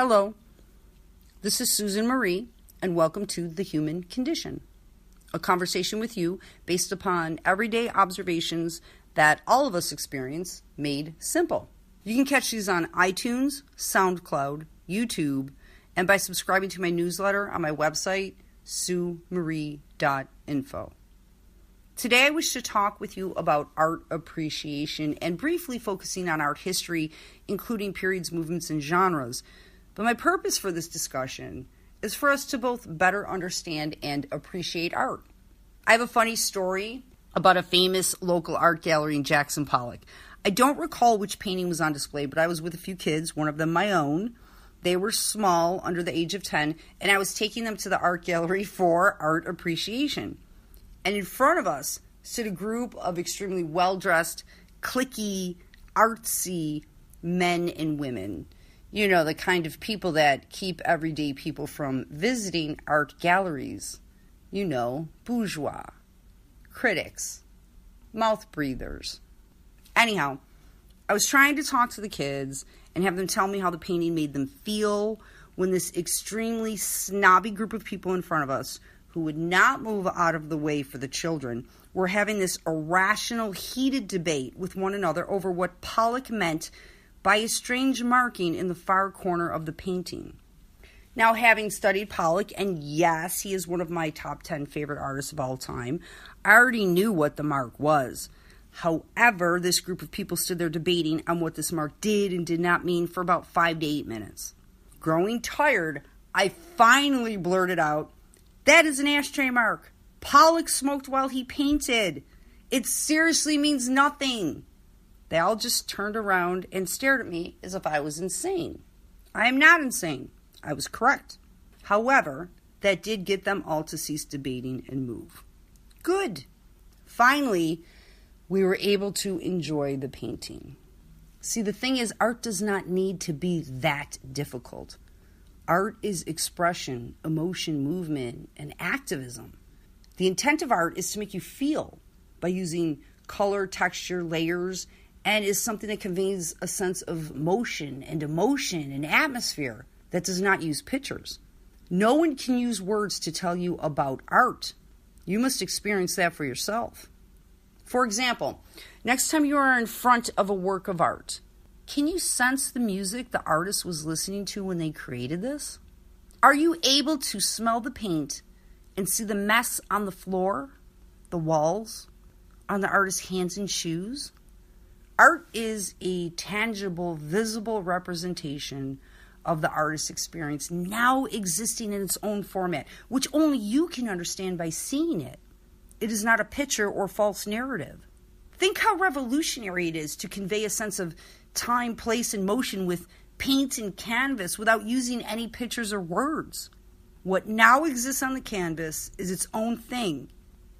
Hello, this is Susan Marie, and welcome to The Human Condition, a conversation with you based upon everyday observations that all of us experience made simple. You can catch these on iTunes, SoundCloud, YouTube, and by subscribing to my newsletter on my website, suemarie.info. Today I wish to talk with you about art appreciation and briefly focusing on art history, including periods, movements, and genres. But my purpose for this discussion is for us to both better understand and appreciate art. I have a funny story about a famous local art gallery in Jackson Pollack. I don't recall which painting was on display, but I was with a few kids, one of them my own. They were small, under the age of 10, and I was taking them to the art gallery for art appreciation. And in front of us stood a group of extremely well-dressed, cliquey, artsy men and women. You know, the kind of people that keep everyday people from visiting art galleries. You know, bourgeois, critics, mouth breathers. Anyhow, I was trying to talk to the kids and have them tell me how the painting made them feel when this extremely snobby group of people in front of us, who would not move out of the way for the children, were having this irrational, heated debate with one another over what Pollack meant by a strange marking in the far corner of the painting. Now, having studied Pollack, and yes, he is one of my top 10 favorite artists of all time, I already knew what the mark was. However, this group of people stood there debating on what this mark did and did not mean for about 5 to 8 minutes. Growing tired, I finally blurted out, "That is an ashtray mark. Pollack smoked while he painted. It seriously means nothing." They all just turned around and stared at me as if I was insane. I am not insane. I was correct. However, that did get them all to cease debating and move. Good. Finally, we were able to enjoy the painting. See, the thing is, art does not need to be that difficult. Art is expression, emotion, movement, and activism. The intent of art is to make you feel by using color, texture, layers, and is something that conveys a sense of motion and emotion and atmosphere that does not use pictures. No one can use words to tell you about art. You must experience that for yourself. For example, next time you are in front of a work of art, can you sense the music the artist was listening to when they created this? Are you able to smell the paint and see the mess on the floor, the walls, on the artist's hands and shoes? Art is a tangible, visible representation of the artist's experience now existing in its own format, which only you can understand by seeing it. It is not a picture or false narrative. Think how revolutionary it is to convey a sense of time, place, and motion with paint and canvas without using any pictures or words. What now exists on the canvas is its own thing,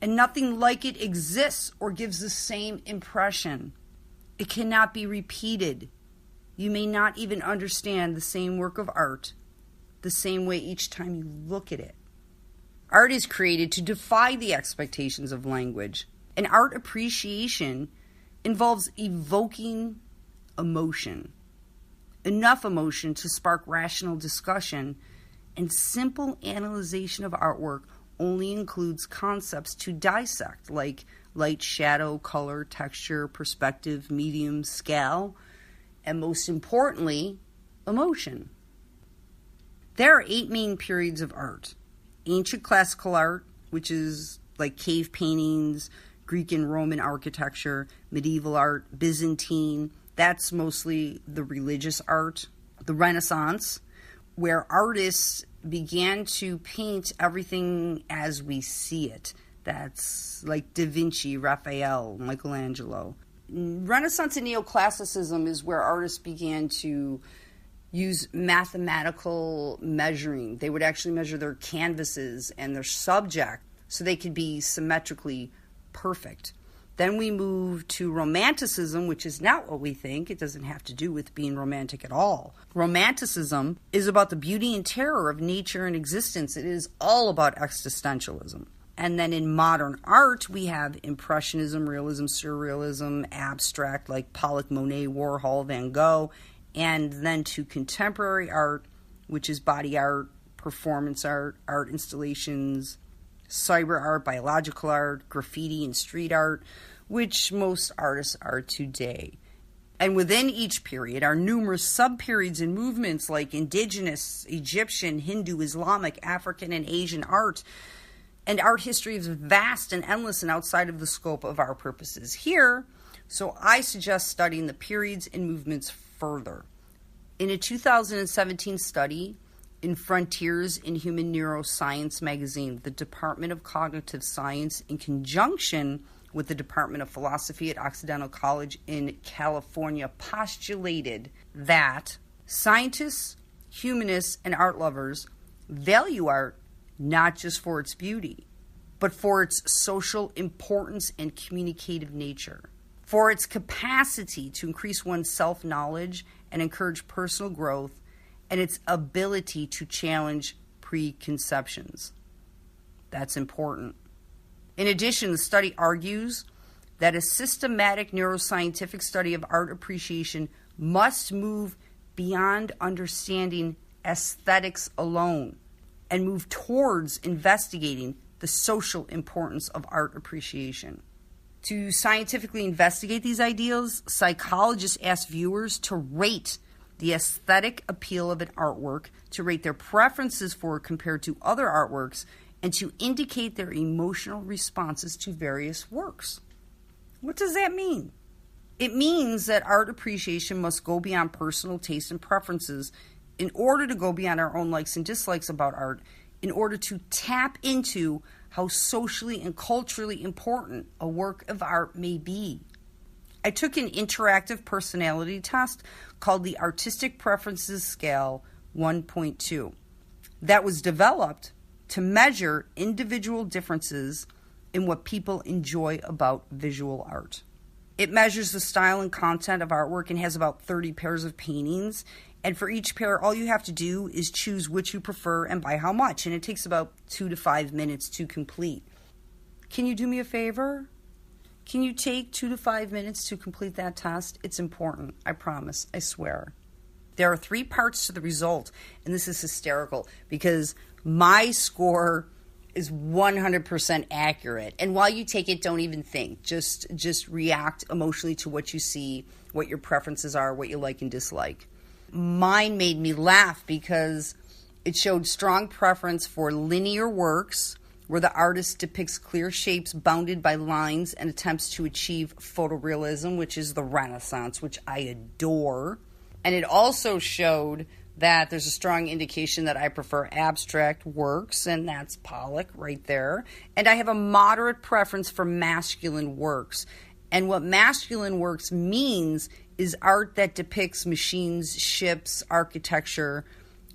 and nothing like it exists or gives the same impression. It cannot be repeated. You may not even understand the same work of art the same way each time you look at it. Art is created to defy the expectations of language, and art appreciation involves evoking emotion. Enough emotion to spark rational discussion, and simple analyzation of artwork only includes concepts to dissect, like light, shadow, color, texture, perspective, medium, scale, and most importantly, emotion. There are 8 main periods of art. Ancient classical art, which is like cave paintings, Greek and Roman architecture, medieval art, Byzantine, that's mostly the religious art. The Renaissance, where artists began to paint everything as we see it. That's like Da Vinci, Raphael, Michelangelo. Renaissance and Neo-Classicism is where artists began to use mathematical measuring. They would actually measure their canvases and their subject so they could be symmetrically perfect. Then we move to Romanticism, which is not what we think. It doesn't have to do with being romantic at all. Romanticism is about the beauty and terror of nature and existence. It is all about existentialism. And then in modern art, we have Impressionism, Realism, Surrealism, abstract like Pollock, Monet, Warhol, Van Gogh. And then to contemporary art, which is body art, performance art, art installations, cyber art, biological art, graffiti, and street art, which most artists are today. And within each period are numerous sub-periods and movements like Indigenous, Egyptian, Hindu, Islamic, African, and Asian art. And art history is vast and endless and outside of the scope of our purposes here, so I suggest studying the periods and movements further. In a 2017 study in Frontiers in Human Neuroscience magazine, the Department of Cognitive Science, in conjunction with the Department of Philosophy at Occidental College in California, postulated that scientists, humanists, and art lovers value art not just for its beauty, but for its social importance and communicative nature, for its capacity to increase one's self-knowledge and encourage personal growth, and its ability to challenge preconceptions. That's important. In addition, the study argues that a systematic neuroscientific study of art appreciation must move beyond understanding aesthetics alone and move towards investigating the social importance of art appreciation. To scientifically investigate these ideals, psychologists ask viewers to rate the aesthetic appeal of an artwork, to rate their preferences for it compared to other artworks, and to indicate their emotional responses to various works. What does that mean? It means that art appreciation must go beyond personal taste and preferences in order to go beyond our own likes and dislikes about art, in order to tap into how socially and culturally important a work of art may be. I took an interactive personality test called the Artistic Preferences Scale 1.2 that was developed to measure individual differences in what people enjoy about visual art. It measures the style and content of artwork and has about 30 pairs of paintings. And for each pair, all you have to do is choose which you prefer and by how much. And it takes about 2 to 5 minutes to complete. Can you do me a favor? Can you take 2 to 5 minutes to complete that test? It's important. I promise. I swear. There are 3 parts to the result. And this is hysterical because my score is 100% accurate. And while you take it, don't even think. Just react emotionally to what you see, what your preferences are, what you like and dislike. Mine made me laugh because it showed strong preference for linear works where the artist depicts clear shapes bounded by lines and attempts to achieve photorealism, which is the Renaissance, which I adore. And it also showed that there's a strong indication that I prefer abstract works, and that's Pollack right there. And I have a moderate preference for masculine works. And what masculine works means is art that depicts machines, ships, architecture,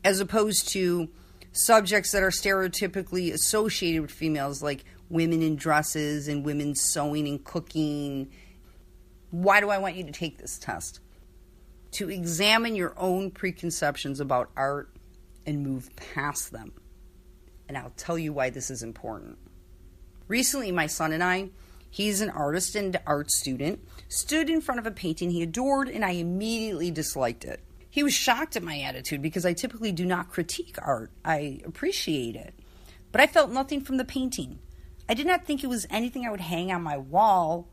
as opposed to subjects that are stereotypically associated with females, like women in dresses and women sewing and cooking. Why do I want you to take this test? To examine your own preconceptions about art and move past them. And I'll tell you why this is important. Recently, my son and I, he's an artist and art student, stood in front of a painting he adored, and I immediately disliked it. He was shocked at my attitude because I typically do not critique art. I appreciate it. But I felt nothing from the painting. I did not think it was anything I would hang on my wall,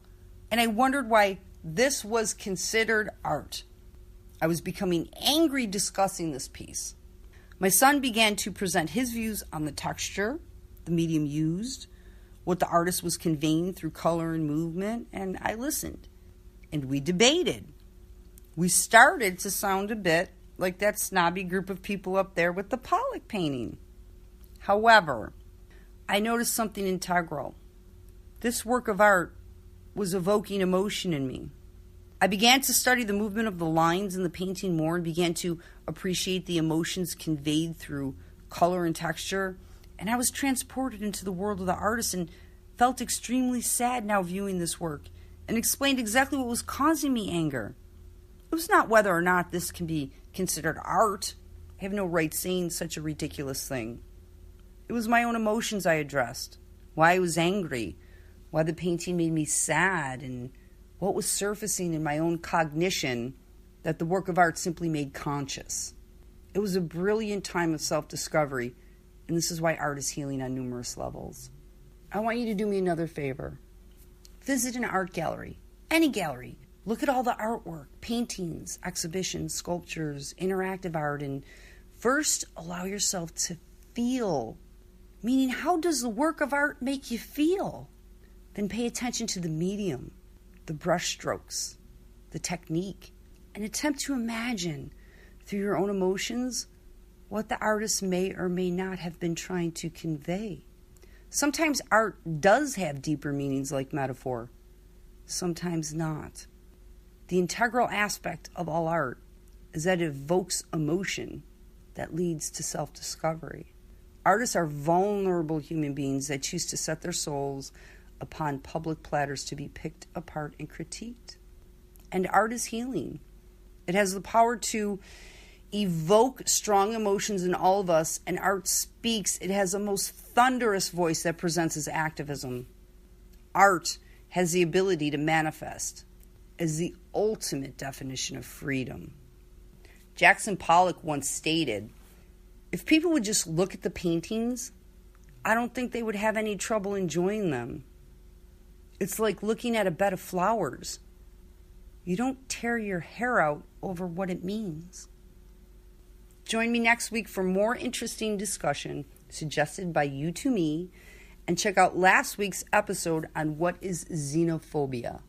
and I wondered why this was considered art. I was becoming angry discussing this piece. My son began to present his views on the texture, the medium used, what the artist was conveying through color and movement, and I listened. And we debated. We started to sound a bit like that snobby group of people up there with the Pollack painting. However, I noticed something integral. This work of art was evoking emotion in me. I began to study the movement of the lines in the painting more and began to appreciate the emotions conveyed through color and texture. And I was transported into the world of the artist and felt extremely sad now viewing this work and explained exactly what was causing me anger. It was not whether or not this can be considered art. I have no right saying such a ridiculous thing. It was my own emotions I addressed, why I was angry, why the painting made me sad, and what was surfacing in my own cognition that the work of art simply made conscious. It was a brilliant time of self-discovery, and this is why art is healing on numerous levels. I want you to do me another favor. Visit an art gallery, any gallery. Look at all the artwork, paintings, exhibitions, sculptures, interactive art, and first allow yourself to feel. Meaning, how does the work of art make you feel? Then pay attention to the medium, the brush strokes, the technique, and attempt to imagine through your own emotions what the artist may or may not have been trying to convey. Sometimes art does have deeper meanings like metaphor, sometimes not. The integral aspect of all art is that it evokes emotion that leads to self-discovery. Artists are vulnerable human beings that choose to set their souls upon public platters to be picked apart and critiqued. And art is healing. It has the power to evoke strong emotions in all of us, and art speaks. It has the most thunderous voice that presents as activism. Art has the ability to manifest as the ultimate definition of freedom. Jackson Pollack once stated, "If people would just look at the paintings, I don't think they would have any trouble enjoying them. It's like looking at a bed of flowers. You don't tear your hair out over what it means." Join me next week for more interesting discussion suggested by you to me, and check out last week's episode on what is xenophobia.